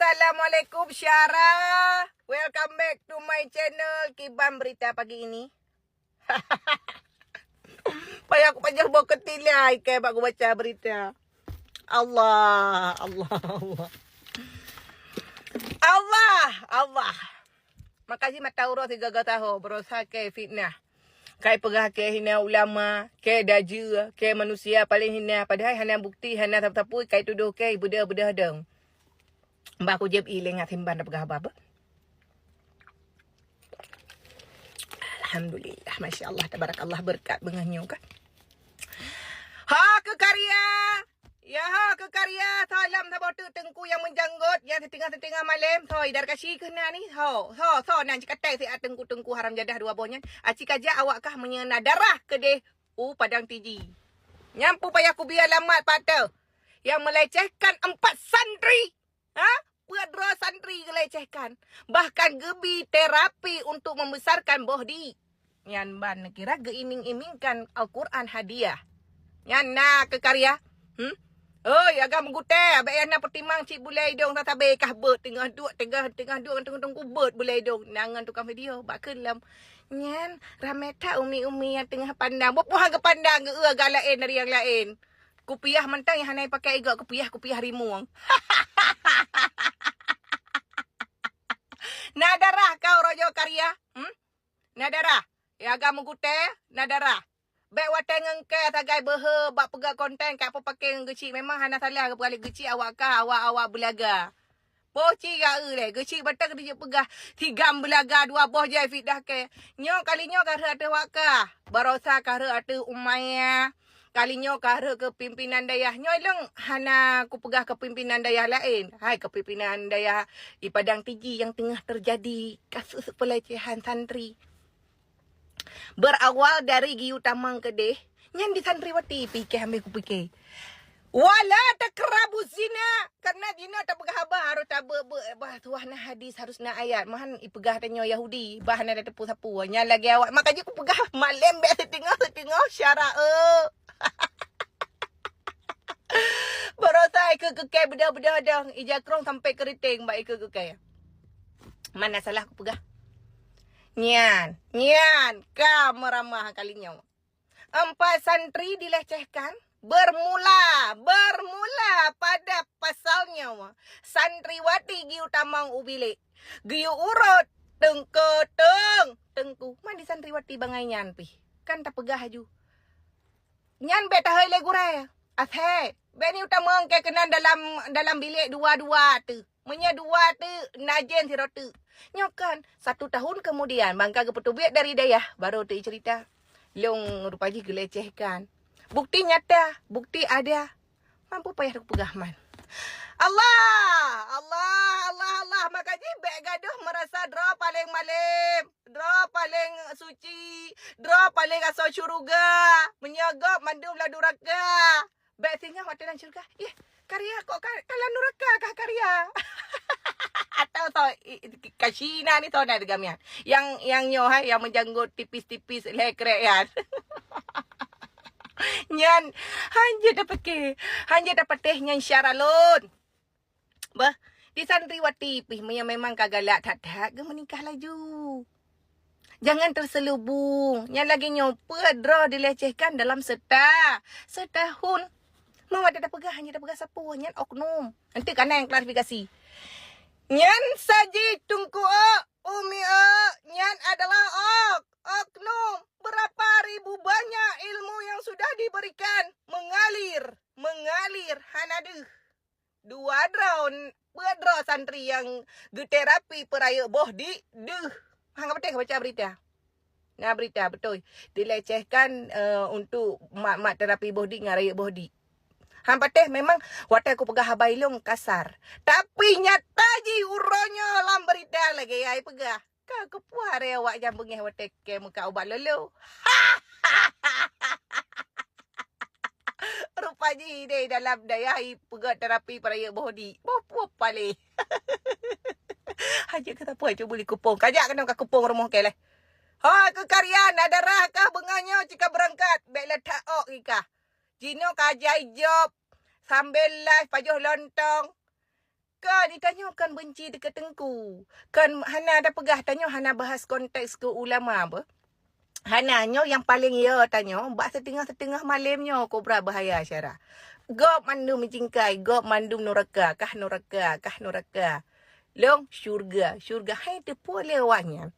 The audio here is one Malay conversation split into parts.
Assalamualaikum Syara. Welcome back to my channel Kiban Berita pagi ini. Payah aku panjang bawa ketilai ke aku baca berita. Allah. Makasih mata urus 3 tahun berusaha ke fitnah. Kai pegah ke hina ulama, ke daja, ke manusia paling hina. Padahal hana bukti, hana tapu-tapu, kai tuduh ke budak-budak dong. Mbak aku jeb iling at himban na pagkahaba. Alhamdulillah, Masya Allah, tabarakallah, berkat benganyo kan. Ha ke karya. Ya ha ke karya. Salam sabot tengku yang menjanggut. Yang setengah-setengah malam. Thoi, dar kasih kena ni. So, nan cikatai si tengku-tengku haram jadah dua bohnya. Acik aja awak kah menyena darah ke deh. Padang tiji. Nyampu payah ku biar lamat patah. Yang melecehkan 4 santri. Pedra santri gelecehkan. Bahkan gebi terapi untuk membesarkan bohdi. Nyan ban kira geiming-imingkan Al-Quran hadiah. Nyan nak ke karya. Agak menggute. Abang yang nak pertimang cik bulai dong. Tak tabai kah ber. Tengah duk tengah-tengah ber bulai dong. Nangan tukang video. Bak kelam. Nyan ramai tak umi-umi yang tengah pandang. Buah ke pandang ke agak lain dari yang lain. Kupiah mentang yang hanai pakai igak kupiah rimuang. Nadarah kau rojo karya. Nadarah. Ya agak menggute. Nadarah. Baik wateng engke tagai behe bak pegak konten kat apa pakai gecik. Memang hana salah ke balik gecik awak kah awak belaga. Poci ga le gecik batang dia pegah 3 belaga 2 boh je fidah ke. Nyo kalinya kara ada wakah. Barosa kara ada Umayyah. Kalinya kara kepimpinan dayah. Nyolong hana ku pegah kepimpinan dayah lain. Hai kepimpinan dayah di Padang Tiji yang tengah terjadi kasus pelecehan santri. Berawal dari Giu Tamang Kedeh. Nyan di santriwati fikir ambil ku fikir. Wala takrabu zina. Karena zina tak pegah abah harus tak tuah na hadis harus na ayat. Mahan ipegah tanyo Yahudi. Bahan ada tepu-sapu. Nyan lagi awak. Makanya ku pegah malam be setengah syara. Berosai ke kekai beda-beda dang. Ija krong sampai keriting mbak ke kekai. Mana salah aku pegah. Nyan, kau meramah kalinya. 4 santri dilecehkan. Bermula pada pasalnya. Santriwati Giu Tamang Ubilik. Giu urut tengku. Mandi santriwati bangai nyan pi. Kan tak pegah haju. Nyan beta hele gurai. Athe. Beni utamang ke kena dalam bilik dua-dua tu. Menya 2 tu najen sirot tu. Nyokan 1 tahun kemudian bangka kepetubiat dari dayah baru tu cerita. Long rupanya gelecehkan. Bukti nyata, bukti ada. Mampu payah pegahman. Allah. Makanya bek gaduh merasa draw paling malim, draw paling suci, draw paling asal syurga, menyagap mandum la duraka. Bek singa hotel dan syurga. Karya kok kalau nuraka kah karya? Atau kasina ni tau nak degamian. Yang nyo yang menjanggut tipis-tipis lekrean. Nyan hanya dapat teh nyan syaralun. Di santriwati pih memang kagalak tak ke menikah laju. Jangan terselubung. Nyan lagi nyopa draw dilecehkan dalam setahun. Mau ada pegah hanya ada pegah sapu nyan oknum. Nanti kana yang klarifikasi. Nyan saji tungku umi nyan adalah oknum. Berapa ribu banyak ilmu yang sudah diberikan mengalir hanaduh 2 draw santri yang terapi peraya bohdi hang apa baca berita. Nah berita betul dilecehkan untuk mak terapi bohdi ngaraya bohdi. Hang pateh memang watai aku pegah habailung kasar. Tapi nyata ji uronyo lam berita lagi ai pegah. Kau kepuar ya awak jam bengih watai ke muka ubat lelu. Rupanya ini dalam daya pegah terapi peraya bohdi. Bopo pale. Haja kata apa cuba beli kupong. Kajak kena ke kupong rumah ke leh. Ke karya nadarah kah benganyo jika berangkat. Baik letak ika. Jino kajai job. Sambil live pajuh lontong. kan ditanya kan benci dekat tengku. Kan Hana ada pegah tanya Hana bahas konteks ke ulama apa. Hananya yang paling ya tanya, bak setengah-setengah malamnya kobra bahaya syarah. Gop mandum mencingkai, gop mandum neraka, kah neraka, kah neraka. Long syurga, syurga hai tu boleh awaknya.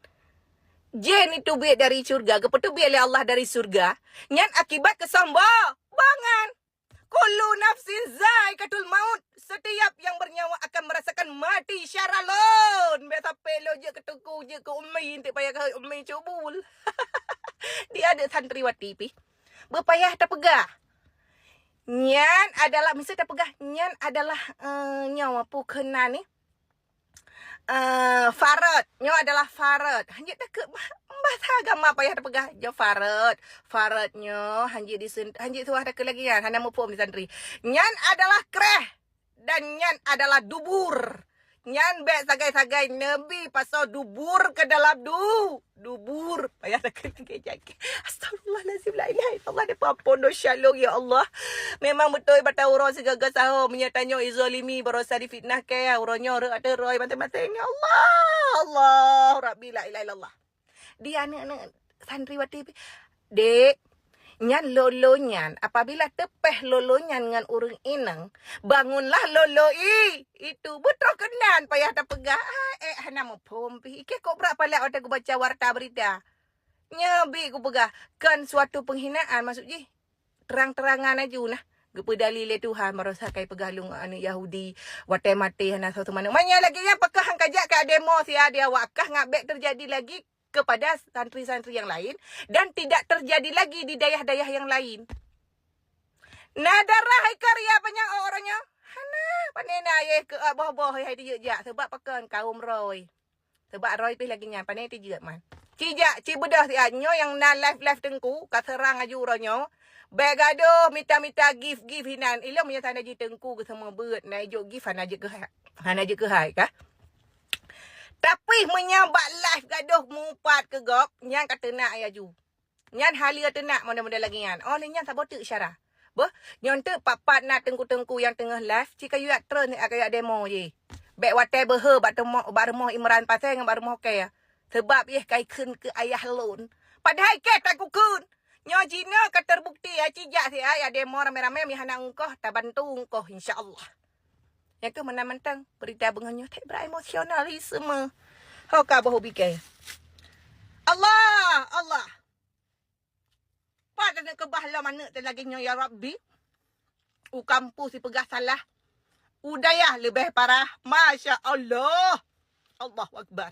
Jin itu biar dari syurga, kepetu biar oleh Allah dari syurga. Nyan akibat kesombongan. Kullu nafsin zaikatul maut. Setiap yang bernyawa akan merasakan mati syaralon. Biasa pelo je ketuku je ke umi, tak payah ke umi cubul. Dia ada santriwati pi. Berpayah tak pegah. Nyan adalah, mesti tak pegah. Nyan adalah nyawa pukena ni. Farad. Nyawa adalah farad. Hanjit tak ke bahasa agama payah tak pegah. Jo farad. Faradnya hanjit tuah tak ke lagi kan. Hana mupum di santri. Nyan adalah kreh. Dan nyan adalah dubur. Nyan bek sagai-sagai Nabi pasal dubur ke dalam dubur. Payah tak lagi jaga. Astagfirullahalazim, la ilaha illallah. Dia pampun dosa lu ya Allah. Memang betul batau orang segagal sahur menyatanya izalimi berosa di fitnah ke uranya ada roy mati-mati ya Allah. Allah Rabbi la ilaha illallah. Dia anak-anak santriwati. Dek, nyan lolo nyan apabila tepeh lolo nyan dengan urang inang bangunlah lolo itu betul kenan payah tak pegah hana mau pompi ke kok berapa lah ada aku baca warta berita nyabi aku pegah kan suatu penghinaan maksudnya terang-terangan aja nah gepe dalil Tuhan merosakai pegalung anu Yahudi watai mati hana satu mana manya lagi yang pekah hang kajak ke demo sia dia wakah ngabek terjadi lagi kepada santri-santri yang lain dan tidak terjadi lagi di daerah-daerah yang lain. Nadarah hai karya banyak orangnya. Hana panena ye ke boh-boh hai dia jak sebab pakan kaum roy. Sebab roy pi lagi nya panai ti je man. Cijak ci bedah si anyo yang na live tengku kat serang aju oranyo. Begado minta gift hinan. Ilo punya tanda ji tengku ke semua beut na jo gift hana je ke hai kah? Tapi menyabak live gaduh mumpat ke gop. Nyan kata nak ya ju. Nyan hali kata nak mana-mana lagi nyan. Oh ni nyan tak botek syarah. Boh, nyan tu papat nak tengku-tengku yang tengah live. Cika you tren kayak demo je. Baik watai behe bat rumah Imran pasal dengan bat rumah kaya. Sebab ye kai kun ke ayah lon. Padahal ke tak kukun. Nyo Cina ka terbukti ya cijak si ayah demo rame-rame mi hana ungkoh tak bantu ungkoh insya-Allah. Yang ke menang-mentang berita benganyo tak beremosionalisme. Hau ka boh bikai. Allah. Pada nak kebahla mana telaginya ya Rabbi. U kampus si pegah salah. Udayah lebih parah. Masya Allah. Allahu Akbar.